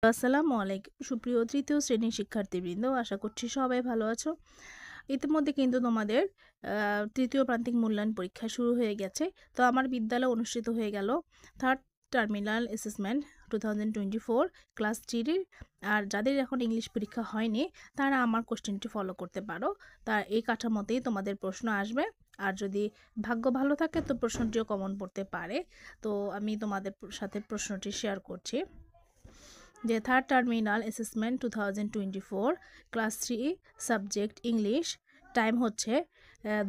আসসালামু আলাইকুম সুপ্রিয় তৃতীয় শ্রেণীর শিক্ষার্থীবৃন্দ, আশা করছি সবাই ভালো আছো। ইতিমধ্যে কিন্তু তোমাদের তৃতীয় প্রান্তিক মূল্যায়ন পরীক্ষা শুরু হয়ে গেছে। তো আমার বিদ্যালয়ে অনুষ্ঠিত হয়ে গেল থার্ড টার্মিনাল অ্যাসেসমেন্ট 2024 ক্লাস 3। আর যাদের এখন ইংলিশ পরীক্ষা হয়নি তারা আমার কোশ্চেনটি ফলো করতে পারো। তা এই কাঠামোতেই তোমাদের প্রশ্ন আসবে। আর যদি ভাগ্য ভালো থাকে তো প্রশ্নটিও কমন পড়তে পারে। তো আমি তোমাদের সাথে প্রশ্নটি শেয়ার করছি যে third terminal assessment 2024 class 3 subject English, time হচ্ছে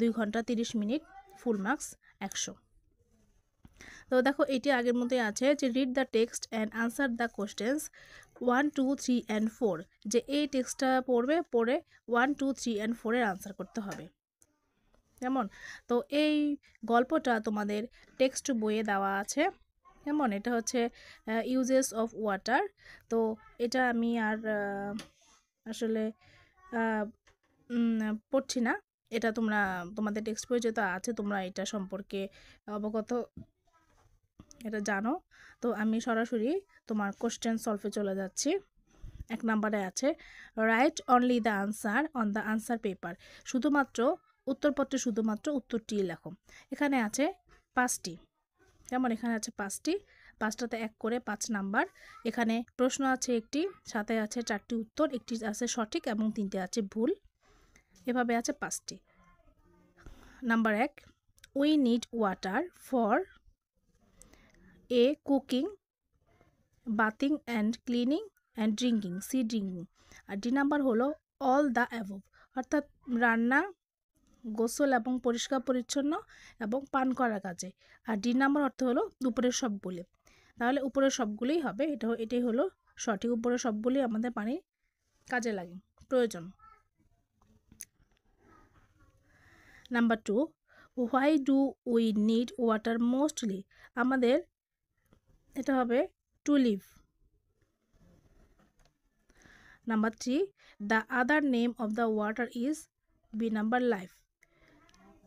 2 ঘন্টা 30 মিনিট, ফুল মার্কস 100। তো দেখো এটি আগের মতোই আছে যে read the text and answer the questions 1, 2, 3 and 4। যে এই টেক্সটটা পড়ে 1, 2, 3 অ্যান্ড 4 এর আনসার করতে হবে। যেমন তো এই গল্পটা তোমাদের টেক্সট বইয়ে দেওয়া আছে। যেমন এটা হচ্ছে ইউজেস অফ ওয়াটার। তো এটা আমি আর আসলে পড়ছি না, এটা তোমাদের টেক্সট বই যেটা আছে তোমরা এটা সম্পর্কে অবগত, এটা জানো। তো আমি সরাসরি তোমার কোশ্চেন সলভে চলে যাচ্ছি। 1 নম্বরে আছে write only the answer on the answer paper. শুধুমাত্র উত্তরপত্রে শুধুমাত্র উত্তরটি লেখো। এখানে আছে 5টি, যেমন এখানে আছে 5টি, 5টাতে 1 করে 5 নাম্বার। এখানে প্রশ্ন আছে একটি, সাথে আছে 4টি উত্তর, একটি আছে সঠিক এবং 3টে আছে ভুল। এভাবে আছে 5টি। Number 1, we need water for a cooking, bathing and cleaning and drinking, C drinking. আর ডি নাম্বার হলো অল দ্য অ্যাবভ, অর্থাৎ রান্না, গোসল এবং পরিষ্কার পরিচ্ছন্ন এবং পান করার কাজে। আর ডি নাম্বার অর্থ হলো উপরের সবগুলি। তাহলে উপরের সবগুলোই হবে, এটাই হলো সঠিক। উপরের সবগুলি আমাদের পানির কাজে লাগে, প্রয়োজন। Number 2, why do we need water mostly. আমাদের এটা হবে to live. Number 3, the other name of the water is, be number life.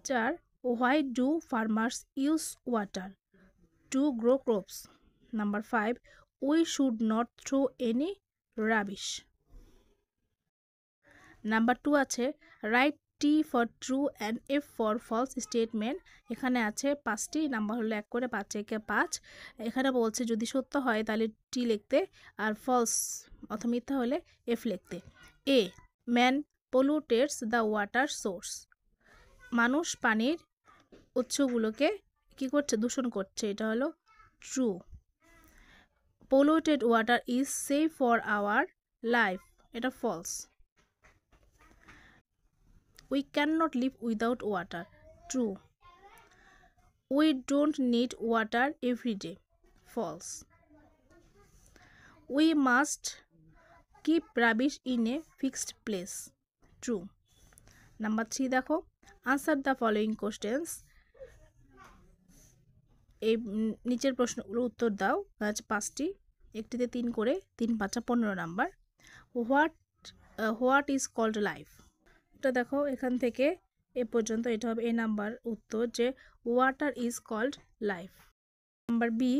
4, why do farmers use water to grow crops? Number 5, we should not throw any rubbish. Number 2 আছে write T for true and F for false statement. এখানে আছে 5টি, number হলো 1 করে 5 একে 5। এখানে বলছে যদি সত্য হয় তাহলে T লিখতে, আর ফলস অথবা মিথ্যা হলে F লিখতে। A, man pollutes the water source. মানুষ পানির উৎসগুলোকে কি করছে, দূষণ করছে, এটা হলো true. polluted water is safe for our life, এটা false. we cannot live without water, true. we don't need water every day, false. we must keep rubbish in a fixed place, true. Number 3 দেখো answer the following questions. এই নিচের প্রশ্নগুলো উত্তর দাও। আছে 5টি, একটিতে 3 করে 3 5 15 number. What is called life. এটা দেখো এখান থেকে এ পর্যন্ত, এটা হবে এ নাম্বার উত্তর, যে water is called life. Number B,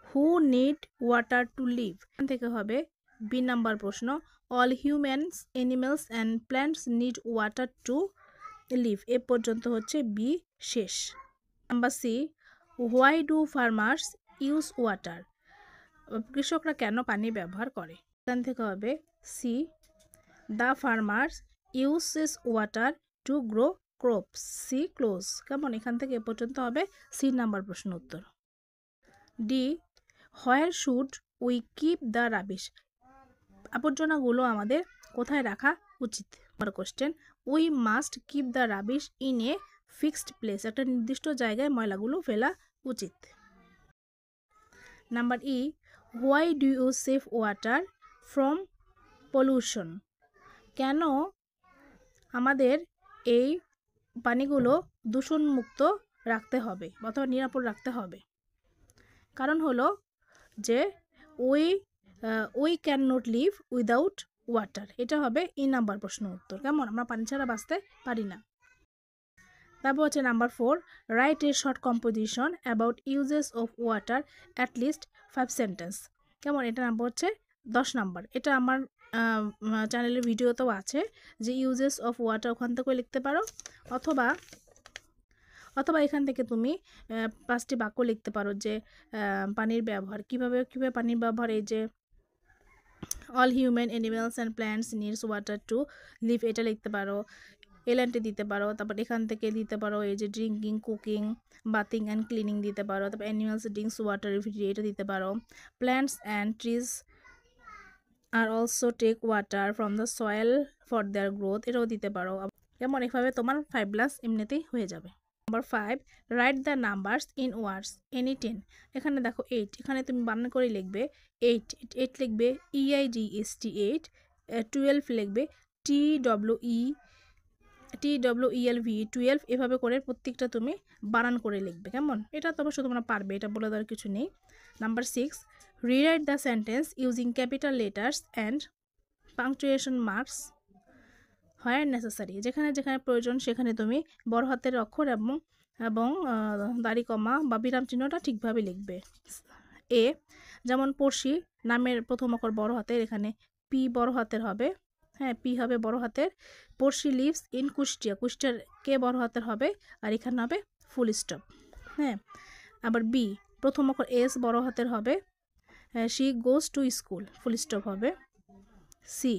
who need water to live. এখান থেকে হবে বি নাম্বার প্রশ্ন, all humans, animals and plants need water to live. এ পর্যন্ত হচ্ছে বি শেষ। Number C, why do farmers use water. কৃষকরা কেন পানি ব্যবহার করে। এখান থেকে হবে C, the farmers uses water to grow crops, C close. কেমন, এখান থেকে এ পর্যন্ত হবে সি নাম্বার প্রশ্ন উত্তর। D, where should we keep the rubbish. আবর্জনাগুলো আমাদের কোথায় রাখা উচিত। আমার question, we must keep the rubbish in a fixed place, একটা নির্দিষ্ট জায়গায় ময়লাগুলো ফেলা উচিত। Number E, why do you save water from pollution. কেন আমাদের এই পানিগুলো দূষণমুক্ত রাখতে হবে অথবা নিরাপদ রাখতে হবে। কারণ হলো যে we can not live without water, এটা হবে ই নাম্বার প্রশ্ন উত্তর। কেমন, আমরা পানি ছাড়া বাঁচতে পারি না। তারপর হচ্ছে number 4, write a short composition about uses of water at least 5 sentence. কেমন, এটা নাম্বার হচ্ছে 10 নাম্বার, এটা আমার চ্যানেলের ভিডিওতেও আছে যে ইউজেস অফ ওয়াটার, ওখান থেকেও লিখতে পারো, অথবা এখান থেকে তুমি 5টি বাক্য লিখতে পারো যে পানির ব্যবহার কিভাবে পানির ব্যবহার, এই যে all human animals and plants needs water to live, এটা লিখতে পারো, এলএনটি দিতে পারো। তারপর এখান থেকে দিতে পারো এই যে drinking, cooking, bathing and cleaning দিতে পারো। তারপর অ্যানিমালস ড্রিঙ্কস ওয়াটার এভরিডে, এটা দিতে পারো। প্ল্যান্টস অ্যান্ড ট্রিজ আর also take water from the soil for their growth, এটাও দিতে পারো। যেমন এভাবে তোমার 5+ এমনিতেই হয়ে যাবে। Number 5, write the numbers in words any 10। এখানে দেখো 8, এখানে তুমি বানান করে লিখবে 8 লিখবে EIGST 8, 12 লিখবে TWELV 12, এভাবে করে প্রত্যেকটা তুমি বানান করে লিখবে, কেমন? এটা তো অবশ্য তোমরা পারবে, এটা বলে দেওয়ার কিছু নেই। Number 6, rewrite the sentence using capital letters and punctuation marks where necessary, যেখানে যেখানে প্রয়োজন সেখানে তুমি বড় হাতের অক্ষর এবং দাড়ি কমা বা বিরাম চিহ্নটা ঠিকভাবে লিখবে। এ যেমন পড়শি, নামের প্রথম অক্ষর বড় হাতের, এখানে পি বড় হাতের হবে, হ্যাঁ পি হবে বড় হাতের। পড়শি লিভস ইন কুষ্টিয়া, কুষ্টিয়ার কে বড় হাতের হবে, আর এখানে হবে ফুল স্টপ, হ্যাঁ। আবার বি প্রথম অক্ষর এস বড় হাতের হবে, she goes to school, full stop হবে। সি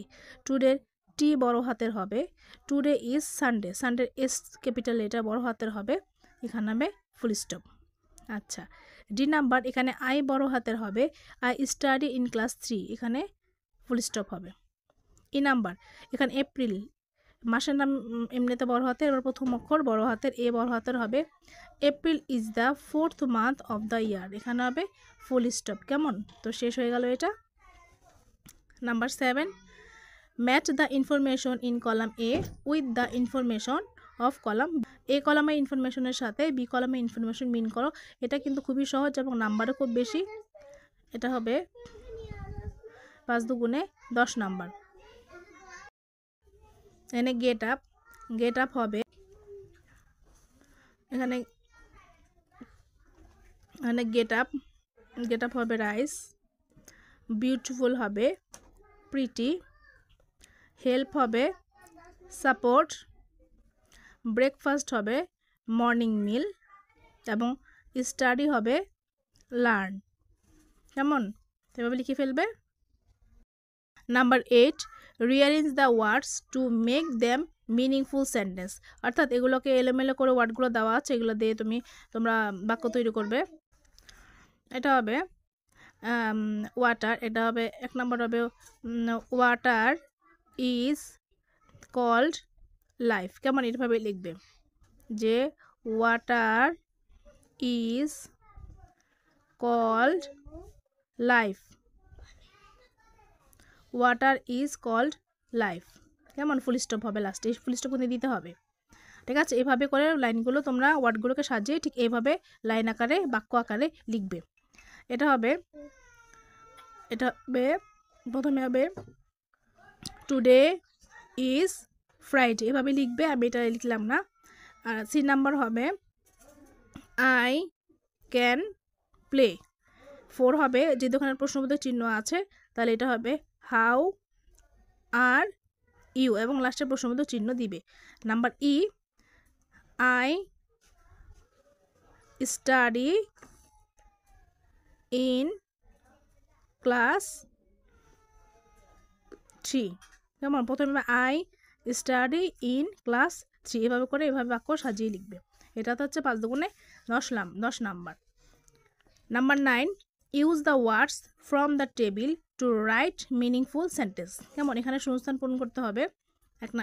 টুডে টি বড় হাতের হবে, today is Sunday, Sunday S capital এটা বড় হাতের হবে, এখানে হবে ফুল স্টপ। আচ্ছা, ডি নাম্বার, এখানে আই বড় হাতের হবে, আই স্টাডি ইন ক্লাস 3, এখানে ফুল স্টপ হবে। ই নাম্বার, এখানে এপ্রিল মাসের নাম এমনিতে বড় হাতের, এবার প্রথম অক্ষর বড় হাতের, এ বড় হাতের হবে, April is the 4th month of the year, এখানে হবে ফুল স্টপ, কেমন? তো শেষ হয়ে গেল এটা। Number 7, match the information in column A with the information of column, A কলামের ইনফরমেশনের সাথে বি কলামের ইনফরমেশন মিন করো। এটা কিন্তু খুবই সহজ এবং নাম্বারও খুব বেশি। এটা হবে 5 দুগুণে 10 নাম্বার। এখানে গেট আপ হবে, এখানে গেট আপ হবে রাইস, বিউটিফুল হবে প্রিটি, হেল্প হবে সাপোর্ট, ব্রেকফাস্ট হবে মর্নিং মিল, এবং স্টাডি হবে লার্ন, কেমন? এভাবে লিখে ফেলবে। Number 8, rearrange the words to make them meaningful sentence, অর্থাৎ এগুলোকে এলোমেলো করে ওয়ার্ডগুলো দেওয়া আছে, এগুলো দিয়ে তোমরা বাক্য তৈরি করবে। এটা হবে ওয়াটার, এটা হবে 1 নম্বর হবে ওয়াটার ইজ কল্ড লাইফ, কেমন? এভাবে লিখবে যে water is called life, water is called life, কেমন? ফুল স্টপ হবে লাস্টে, ফুল স্টপ কিন্তু দিতে হবে, ঠিক আছে? এভাবে করে লাইনগুলো তোমরা ওয়ার্ডগুলোকে সাজিয়ে ঠিক এইভাবে লাইন আকারে বাক্য আকারে লিখবে। এটা হবে প্রথমে হবে টুডে ইজ ফ্রাইডে, এভাবে লিখবে, আমি এটা লিখলাম না। আর সি নাম্বার হবে আই ক্যান প্লে। 4 হবে, যে দোকানের প্রশ্নবোধক চিহ্ন আছে তাহলে এটা হবে হাউ আর ইউ, এবং লাস্টে প্রশ্নবোধক চিহ্ন দিবে। Number E, I study in class 3, কেমন? প্রথমে আই স্টাডি ইন ক্লাস 3, এভাবে করে এভাবে বাক্য সাজিয়ে লিখবে। এটা তো হচ্ছে 5 দুগুণে 10 number. Number 9, use the words from the table to write meaningful sentence, কেমন? এখানে শূন্যস্থান পূরণ করতে হবে।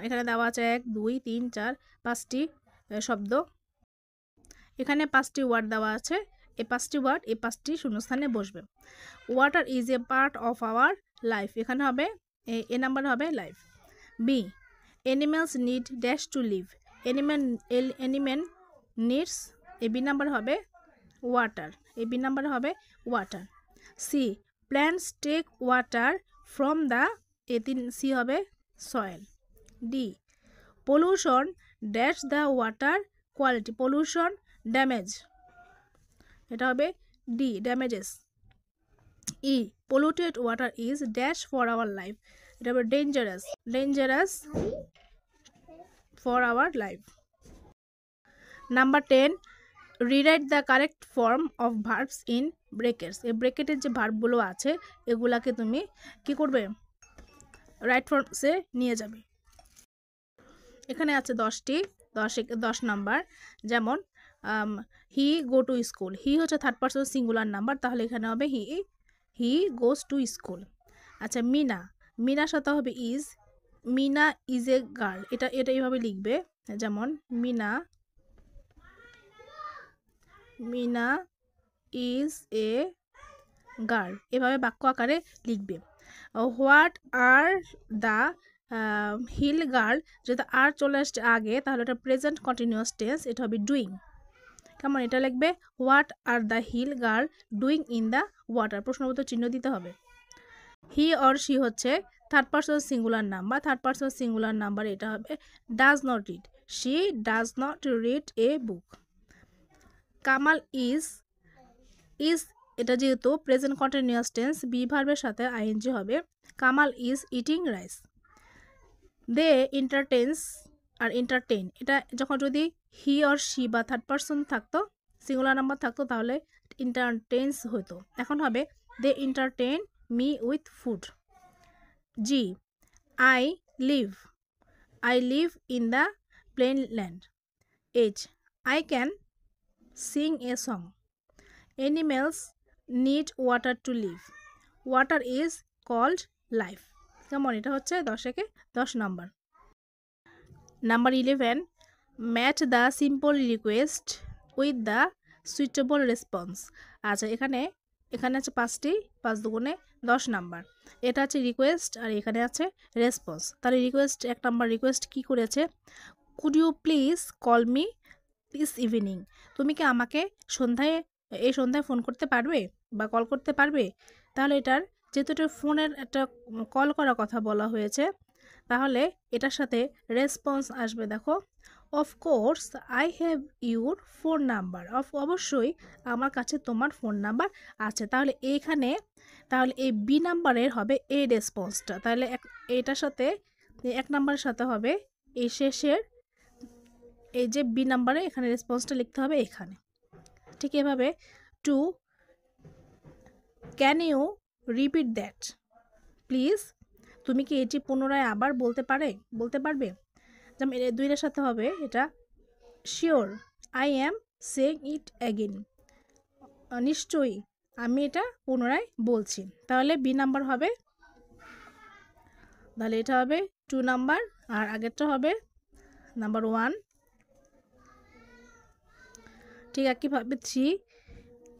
এখানে দেওয়া আছে 1 2 3 4 5টি শব্দ, এখানে 5টি ওয়ার্ড দেওয়া আছে, এই 5টি ওয়ার্ড এই 5টি শূন্যস্থানে বসবে। Water is a part of our life, এখানে হবে এ নাম্বার হবে life. B, animals need dash to live, animal needs, A B number হবে ওয়াটার, এ বি নাম্বার হবে water. C, plants take water from the, C হবে soil. D, pollution dash the water quality, pollution damage, এটা হবে D damages. E polluted water is dash for our life, এটা হবে dangerous for our life. Number 10, rewrite the correct form of verbs in brackets. এই ব্র্যাকেটের যে ভার্বগুলো আছে এগুলাকে তুমি কি করবে, রাইট ফর্মসে নিয়ে যাবে। এখানে আছে 10 নাম্বার। যেমন হি গো টু স্কুল, হি হচ্ছে থার্ড পারসন সিঙ্গুলার নাম্বার, তাহলে এখানে হবে হি গোজ টু স্কুল। আচ্ছা মিনার সাথে হবে is, Mina is a girl, এটা এইভাবে লিখবে। যেমন মিনা ইজ এ গার্ল, এভাবে বাক্য আকারে লিখবে। What are the hill girl, যদি আর চলে আসছে আগে তাহলে এটা প্রেজেন্ট কন্টিনিউয়াস টেন্স, এটা হবে ডুইং। কেমন, এটা লিখবে what are the hill girl doing in the water, প্রশ্নবোধক চিহ্ন দিতে হবে। হি অর শি হচ্ছে থার্ড পারসন সিঙ্গুলার নাম্বার, এটা হবে does not read, she does not read a book. Kamal is এটা যেহেতু প্রেজেন্ট কন্টিনিউয়াস টেন্স, বি ভার্বের সাথে আইএনজি হবে, Kamal is eating rice. They entertain, এটা যখন যদি হি অর শি বা থার্ড পারসন থাকতো, সিঙ্গুলার নাম্বার থাকতো, তাহলে এন্টারটেইনস হতো। এখন হবে they entertain me with food. G I live in the plain land. H I can sing a song. Animals need water to live. Water is called life. কেমন, এটা হচ্ছে 10 number. Number 11, match the simple request with the suitable response. আচ্ছা এখানে আছে 5টি, 5 দুগুণে 10 number. এটা আছে রিকোয়েস্ট আর এখানে আছে রেসপন্স। তাহলে রিকোয়েস্ট 1 নাম্বার রিকোয়েস্ট কি করেছে, could you please call me this evening, তুমি কি আমাকে এই সন্ধ্যায় ফোন করতে পারবে বা কল করতে পারবে। তাহলে এটার যেহেতু এটা ফোনের একটা কল করার কথা বলা হয়েছে, তাহলে এটার সাথে রেসপন্স আসবে। দেখো, of course I have your phone number, অবশ্যই আমার কাছে তোমার ফোন নাম্বার আছে। তাহলে এই বি নাম্বারের হবে এই রেসপন্সটা, তাহলে এটার সাথে 1 নাম্বারের সাথে হবে এই শেষের এই যে বি নাম্বারে এখানে রেসপন্সটা লিখতে হবে এখানে। ঠিক এভাবে two can you repeat that please, তুমি কি এটি পুনরায় আবার বলতে পারবে। যেমন 2 এর সাথে হবে এটা sure I am saying it again, নিশ্চয়ই আমি এটা পুনরায় বলছি। তাহলে বি নাম্বার হবে, তাহলে এটা হবে 2 নাম্বার আর আগেরটা হবে নাম্বার 1। ঠিক একইভাবে 3,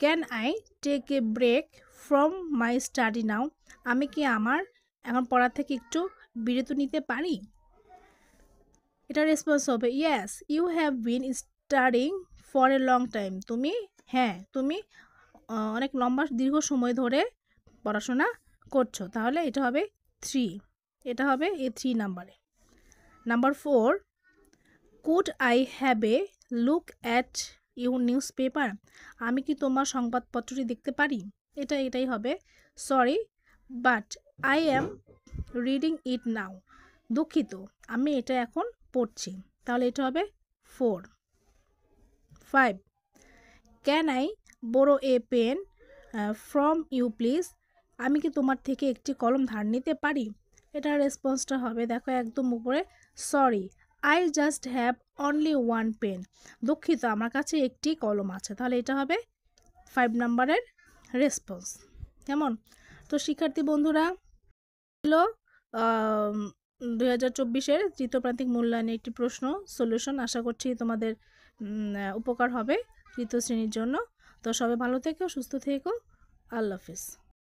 can I take a break from my study now, আমি কি আমার এখন পড়া থেকে একটু বিরতি নিতে পারি। এটা রেসপন্স হবে yes you have been studying for a long time, তুমি অনেক দীর্ঘ সময় ধরে পড়াশোনা করছো। তাহলে এটা হবে 3, এটা হবে এই 3 নাম্বারে। Number 4, could I have a look at your newspaper, আমি কি তোমার সংবাদপত্রটি দেখতে পারি। এটাই হবে sorry but I am reading it now, দুঃখিত আমি এটা এখন পড়ছি। তাহলে এটা হবে 4। 5, can I borrow a pen from you please, আমি কি তোমার থেকে একটি কলম ধার নিতে পারি। এটার রেসপন্সটা হবে দেখো একদম উপরে sorry I just have only 1 pen, দুঃখিত আমার কাছে একটি কলম আছে। তাহলে এটা হবে 5 নাম্বারের রেসপন্স। কেমন, তো শিক্ষার্থী বন্ধুরা হলো 2024-এর তৃতীয় প্রান্তিক মূল্যায়নের একটি প্রশ্ন সলিউশন। আশা করছি তোমাদের উপকার হবে তৃতীয় শ্রেণীর জন্য। তো সবাই ভালো থেকো, সুস্থ থেকো, আল্লাহ হাফেজ।